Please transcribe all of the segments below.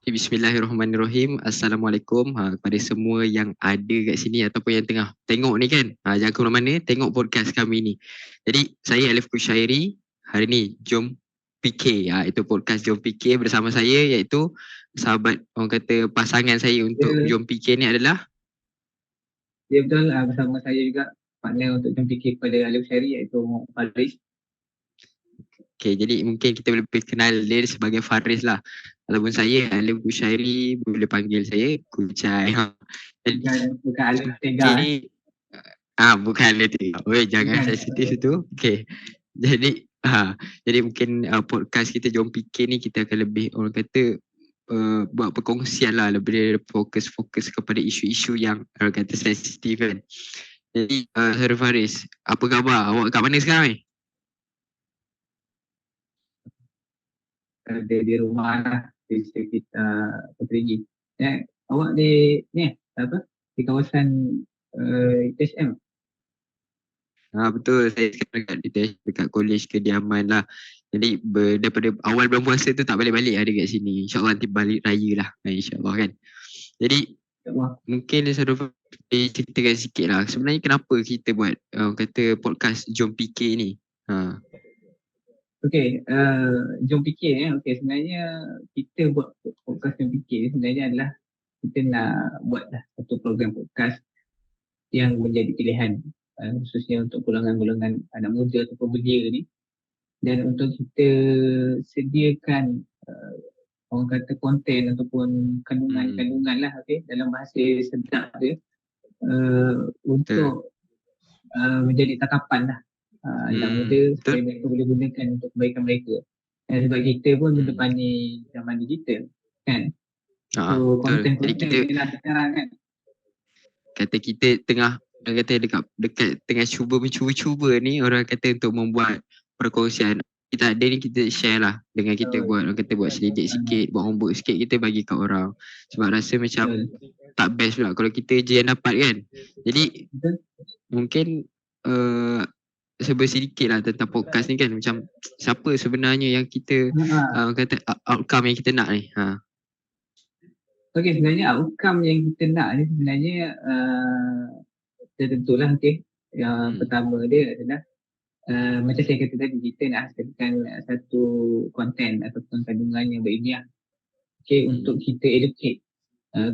Bismillahirrahmanirrahim. Assalamualaikum kepada semua yang ada kat sini ataupun yang tengah tengok ni kan. Jangan ke mana-mana, tengok podcast kami ni. Jadi saya Alif Kushairi. Hari ni jom fikir. Itu podcast Jom Fikir bersama saya, iaitu sahabat, orang kata pasangan saya untuk Jom Fikir ni adalah. Ya betul, bersama saya juga partner untuk Jom Fikir kepada Alif Syari, iaitu Faris. Okay, jadi mungkin kita boleh kenal dia sebagai Faris lah. Ataupun saya Alif Kushairi, boleh panggil saya Kucai. Bukan Alif Tega. Bukan Alif Tega. Jangan sensitif tu. Okay. Jadi mungkin podcast kita Jom Fikir ni kita akan lebih, orang kata, buat perkongsian lah, lebih fokus kepada isu-isu yang orang kata sensitif kan. Jadi Saudara Faris, apa khabar? Awak kat mana sekarang ni? Ada di rumah lah, di sekitar Petrigi. Awak di ni apa? Di kawasan HM. Betul, saya sekarang dekat kolej kediaman lah. Jadi daripada awal bulan puasa tu tak balik-balik ada kat sini. InsyaAllah nanti balik raya lah, insyaAllah kan. Jadi mungkin Saudara ceritakan sikit lah, sebenarnya kenapa kita buat kata podcast Jom Fikir ni. Okay, Jom Fikir sebenarnya kita buat podcast Jom Fikir sebenarnya adalah kita nak buat satu program podcast yang menjadi pilihan, khususnya untuk golongan-golongan anak muda ataupun belia ni, dan untuk kita sediakan orang kata konten ataupun kandungan-kandungan lah, dalam bahasa sedap dia, untuk menjadi takapan lah anak muda supaya mereka boleh gunakan untuk kebaikan mereka. Dan sebab kita pun mendepani zaman digital kan, so konten-konten ni lah sekarang kan. Kata kita tengah, orang kata dekat tengah cuba ni, orang kata untuk membuat perkongsian. Kita ada ni, kita share lah dengan kita, buat orang kata buat selidik sikit, buat homework sikit, kita bagi kat orang. Sebab rasa macam tak best pula kalau kita je yang dapat kan. Jadi mungkin sedikit lah tentang podcast ni kan. Macam siapa sebenarnya yang kita kata outcome yang kita nak ni. Okay, sebenarnya outcome yang kita nak ni sebenarnya tentulah yang pertama dia adalah macam saya kata tadi, kita nak hasilkan satu konten ataupun kandungan yang berilmiah, untuk kita educate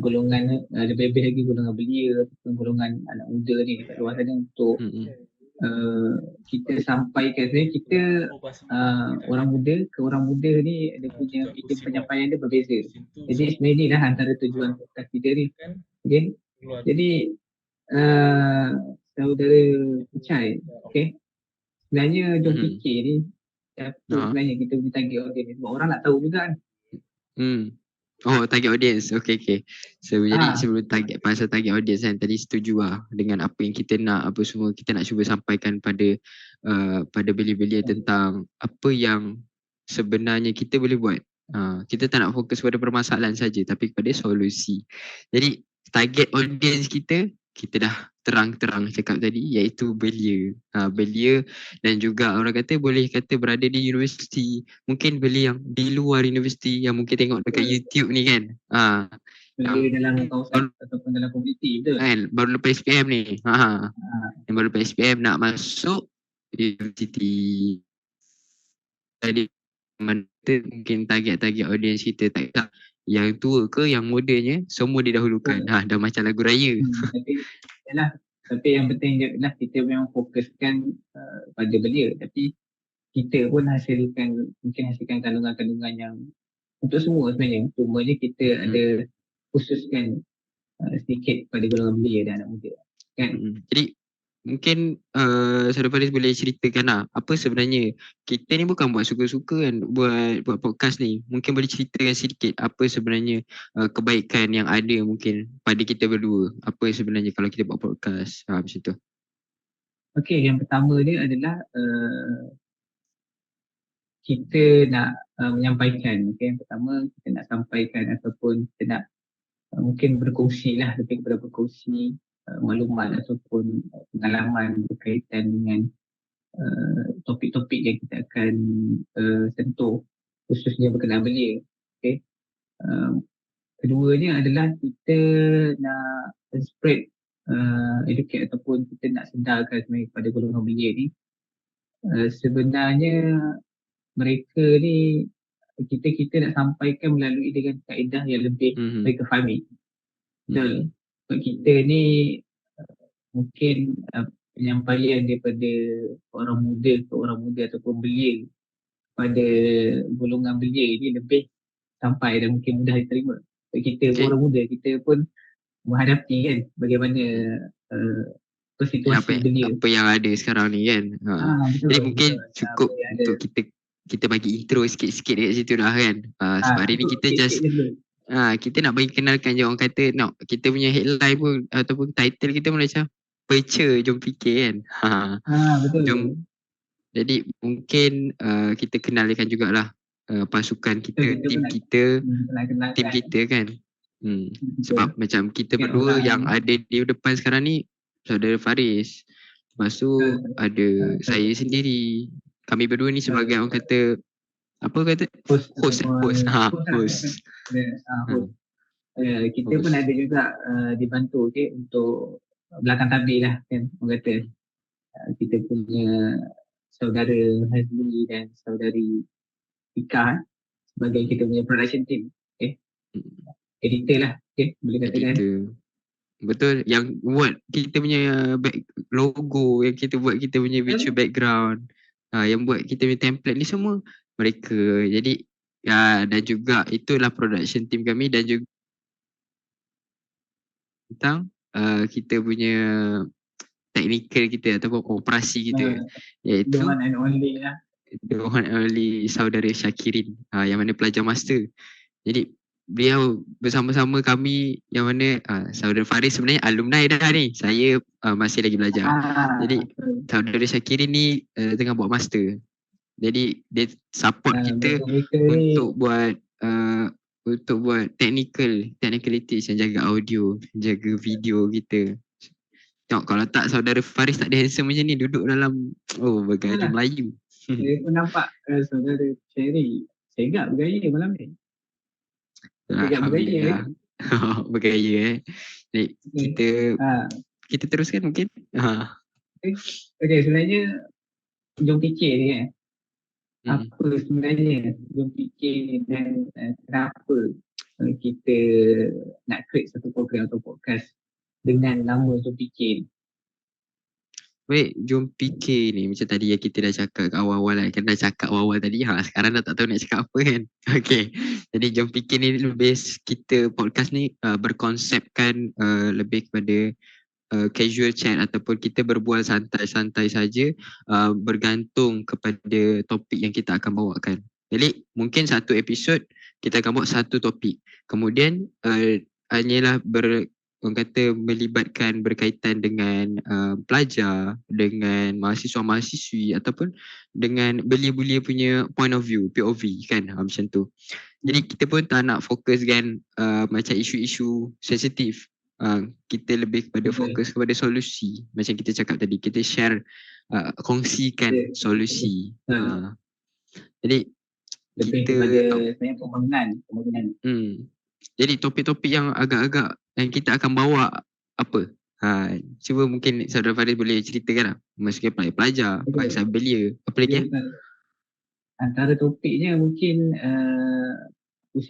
golongan, lebih-lebih lagi golongan belia ataupun golongan anak muda ni dekat luar sana, untuk kita sampaikan. Sebenarnya kita orang muda ke orang muda ni ada punya fikir penyampaian dia berbeza. Jadi sebenarnya ni lah antara tujuan podcast kita ni. Jadi saudara Kucai, sebenarnya Jom Fikir ni sebenarnya kita boleh target audience, sebab orang nak tahu juga kan. Target audience. Okay. So jadi sebelum pasal target audience kan, tadi setuju lah dengan apa yang kita nak, apa semua kita nak cuba sampaikan pada belia-belia tentang apa yang sebenarnya kita boleh buat. Kita tak nak fokus pada permasalahan saja, tapi kepada solusi. Jadi target audience kita dah terang-terang cakap tadi, iaitu belia. Belia dan juga orang kata boleh kata berada di universiti, mungkin belia yang di luar universiti yang mungkin tengok dekat YouTube ni kan. Belia dalam kawasan ataupun dalam komuniti, betul? Kan, baru lepas SPM ni. Yang baru lepas SPM nak masuk universiti. Jadi mungkin target audience kita tak yang tua ke yang mudanya, semua didahulukan. Dah macam lagu raya. Tapi yang penting adalah kita memang fokuskan pada belia, tapi kita pun hasilkan kandungan-kandungan yang untuk semua sebenarnya. Cumanya kita ada khususkan sedikit pada golongan belia dan anak muda kan. Jadi mungkin Saudara Faris boleh ceritakan lah, apa sebenarnya, kita ni bukan buat suka-suka kan, buat podcast ni. Mungkin boleh ceritakan sedikit apa sebenarnya kebaikan yang ada mungkin pada kita berdua, apa sebenarnya kalau kita buat podcast macam tu. Okay, yang pertama dia adalah kita nak menyampaikan. Yang pertama kita nak sampaikan ataupun kita nak mungkin berkongsi lah, lebih kepada berkongsi maklumat ataupun pengalaman berkaitan dengan topik-topik yang kita akan sentuh, khususnya berkenaan belia. keduanya adalah kita nak spread educate ataupun kita nak sedarkan sebenarnya kepada golongan belia ni. Sebenarnya mereka ni kita nak sampaikan melalui dengan kaedah yang lebih mereka fahami. Betul. Sebab kita ni mungkin penyampaian daripada orang muda ke orang muda ataupun belia pada golongan belia ni lebih sampai dan mungkin mudah diterima. Sebab kita pun orang muda, kita pun menghadapi kan bagaimana situasi belia. Apa yang ada sekarang ni kan. Betul, jadi mungkin cukup untuk kita bagi intro sikit-sikit dekat situ lah kan. Sebab hari ni kita just kita nak bagi kenalkan je, orang kata kita punya headline pun ataupun title kita pun macam Perca Jom Fikir kan. Betul. Jadi mungkin kita kenalkan jugalah pasukan kita, tim kita kan. Sebab macam kita berdua yang ada di depan sekarang ni, saudara Faris. Lepas tu ada saya sendiri. Kami berdua ni sebagai orang kata host. Kita pun ada juga dibantu untuk belakang tabir lah kan, orang kata. Kita punya saudara Hazli dan saudari Ika sebagai kita punya production team. Editor lah, boleh katakan. Betul, yang buat kita punya logo, yang kita buat kita punya virtual background, yang buat kita punya template ni semua mereka. Jadi dan juga itulah production team kami, dan juga tentang kita punya technical kita ataupun operasi kita, iaitu the one and only lah, the one and only saudara Syakirin, yang mana pelajar master. Jadi beliau bersama-sama kami, yang mana saudara Faris sebenarnya alumni dah ni, saya masih lagi belajar. Jadi saudara Syakirin ni tengah buat master. Jadi dia support kita untuk buat technicalities, yang jaga audio, jaga video kita. Tengok, kalau tak saudara Faris tak ada handsome macam ni, duduk dalam bergaya Melayu. Saya pun nampak saudara Sherry segak bergaya malam ni. Alhamdulillah. Bergaya. Jadi kita teruskan mungkin. Okay, sebenarnya jom fikir ni kan. Apa sebenarnya jom fikir ni, dan kenapa kita nak create satu program atau podcast dengan nama Jom Fikir. Baik, Jom Fikir ni macam tadi yang kita dah cakap awal-awal lah. Kan dah cakap awal-awal tadi, sekarang dah tak tahu nak cakap apa kan. Okay, jadi Jom Fikir ni lebih, kita podcast ni berkonsepkan lebih kepada casual chat, ataupun kita berbual santai-santai saja, bergantung kepada topik yang kita akan bawakan. Jadi mungkin satu episod kita akan bawa satu topik, kemudian hanyalah orang kata melibatkan, berkaitan dengan pelajar, dengan mahasiswa-mahasiswi, ataupun dengan belia-belia punya point of view, POV kan, macam tu. Jadi kita pun tak nak fokuskan macam isu-isu sensitif. Kita lebih kepada fokus kepada solusi. Macam kita cakap tadi, kita share, kongsikan solusi. Jadi lebih kita kepada sebenarnya pembangunan. Jadi topik-topik yang agak-agak yang kita akan bawa apa? Cuba mungkin saudara Faris boleh ceritakan lah. Maksudnya pelajar, pasal belia, apa lagi? Antara topiknya mungkin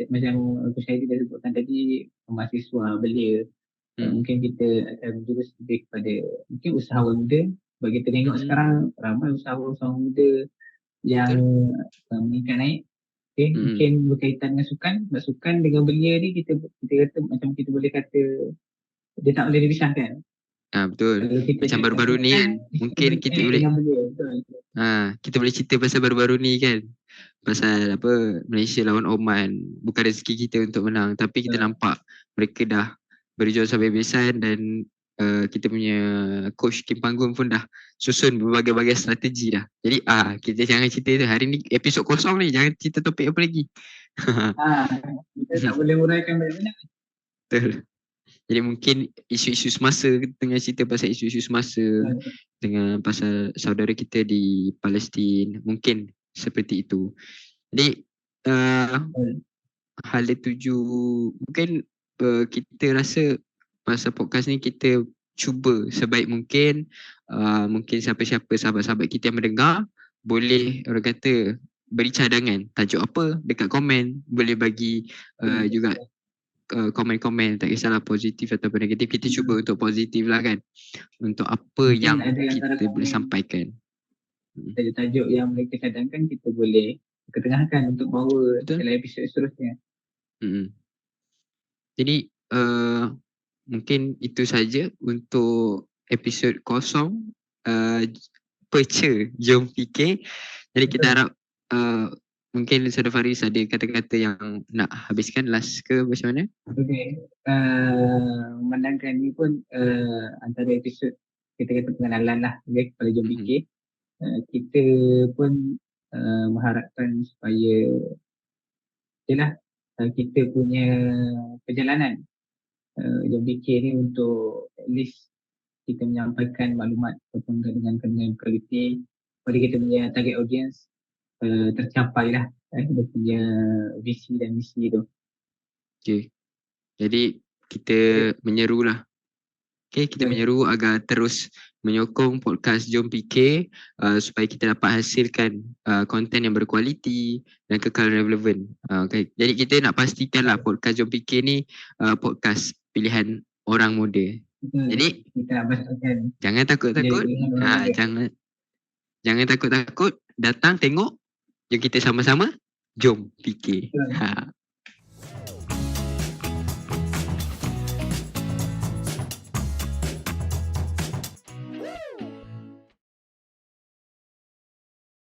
macam saya dah sebutkan tadi, mahasiswa belia. Mungkin kita akan berjurus lebih kepada mungkin usahawan muda. Sebab kita tengok sekarang ramai usahawan muda yang meningkat naik. Mungkin berkaitan dengan sukan dengan belia ni, kita kata macam kita boleh kata dia tak boleh dipisahkan. Betul. Macam baru-baru ni kan, mungkin kita boleh kita boleh cerita pasal baru-baru ni kan, pasal apa, Malaysia lawan Oman. Bukan rezeki kita untuk menang, tapi kita nampak mereka dah berjuang sampai besan, dan kita punya coach Kim Panggun pun dah susun berbagai-bagai strategi dah. Jadi kita jangan cerita tu. Hari ni episod kosong ni, jangan cerita topik apa lagi. Kita tak boleh uraikan banyak-banyak. Betul. Jadi mungkin isu-isu semasa, tengah cerita pasal isu-isu semasa dengan pasal saudara kita di Palestin, mungkin seperti itu. Jadi hala tuju, mungkin kita rasa masa podcast ni kita cuba sebaik mungkin, mungkin siapa-siapa sahabat-sahabat kita yang mendengar boleh orang kata beri cadangan tajuk apa dekat komen, boleh bagi juga komen-komen, tak kisahlah positif ataupun negatif. Kita cuba untuk positif lah kan, untuk apa Mungkin yang ada antara kita boleh komen sampaikan. tajuk-tajuk yang mereka cadangkan kita boleh ketengahkan untuk bawa Betul. dalam episod seterusnya. Jadi mungkin itu saja untuk episod kosong Perca Jom Fikir. Jadi kita harap mungkin Saudara Faris ada kata-kata yang nak habiskan last ke macam mana? Okay. Memandangkan ni pun antara episod kita kata pengenalan lah, okay, kepada Jom Fikir. Kita pun mengharapkan supaya itulah kita punya perjalanan Jom Fikir ni untuk at least kita menyampaikan maklumat ataupun dengan kualiti kepada kita punya target audience tercapai lah dia punya visi dan misi tu. Okay. Jadi kita menyerulah. Okay, kita menyeru agar terus menyokong podcast Jom Fikir supaya kita dapat hasilkan konten yang berkualiti dan kekal relevan. Okay. Jadi kita nak pastikanlah podcast Jom Fikir ni podcast pilihan orang muda. Jadi kita nak pastikan jangan takut-takut. Jangan takut-takut, datang tengok. Jom kita sama-sama Jom Fikir.